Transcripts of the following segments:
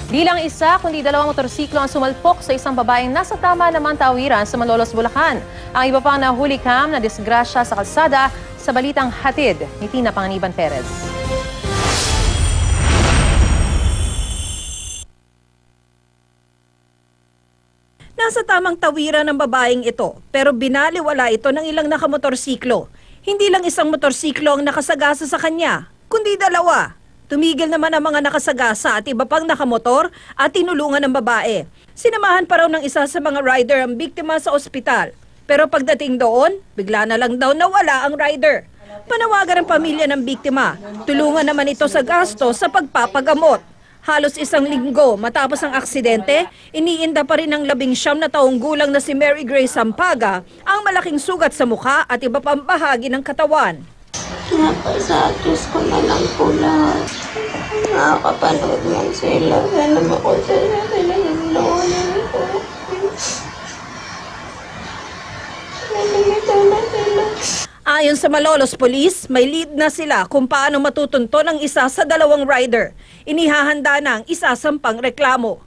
Di lang isa, kundi dalawang motorsiklo ang sumalpok sa isang babaeng nasa tama namang tawiran sa Malolos, Bulacan. Ang iba pang nahuli na disgrasya sa kalsada sa balitang hatid ni Tina Panganiban Perez. Nasa tamang tawiran ng babaeng ito, pero binaliwala ito ng ilang nakamotorsiklo. Hindi lang isang motorsiklo ang nakasagasa sa kanya, kundi dalawa. Tumigil naman ang mga nakasagasa at iba pang nakamotor at tinulungan ng babae. Sinamahan pa raw ng isa sa mga rider ang biktima sa ospital. Pero pagdating doon, bigla na lang daw nawala ang rider. Panawagan ng pamilya ng biktima. Tulungan naman ito sa gasto sa pagpapagamot. Halos isang linggo matapos ang aksidente, iniinda pa rin ng 19 na taong gulang na si Mary Grace Sampaga ang malaking sugat sa mukha at iba pang bahagi ng katawan. Sa Diyos ko na lang po lahat. Nakakapanood man sila. Sana makonsela sila ng loonan ko. Nalimitaw na sila. Ayon sa Malolos Police, may lead na sila kung paano matutunto ng isa sa dalawang rider. Inihahanda na ang isasampang reklamo.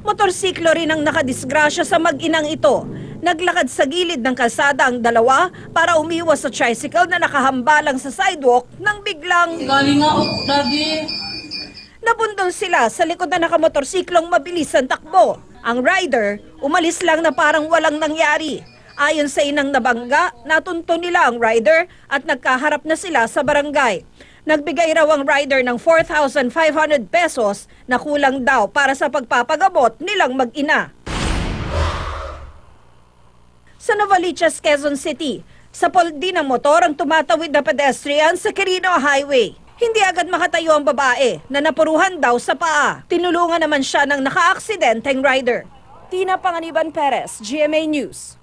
Motorsiklo rin ang nakadisgrasya sa mag-inang ito. Naglakad sa gilid ng kalsada ang dalawa para umiwas sa tricycle na nakahambalang sa sidewalk nang biglang nabundol sila sa likod na nakamotorsiklong mabilis ang takbo. Ang rider, umalis lang na parang walang nangyari. Ayon sa inang nabangga, natunto nila ang rider at nagkaharap na sila sa barangay. Nagbigay raw ang rider ng 4,500 pesos na kulang daw para sa pagpapagamot nilang mag-ina. Sa Novaliches, Quezon City, sa poldi ng motor ang tumatawid na pedestrian sa Quirino Highway. Hindi agad makatayo ang babae na napuruhan daw sa paa. Tinulungan naman siya ng naka-aksidenteng rider. Tina Panganiban Perez, GMA News.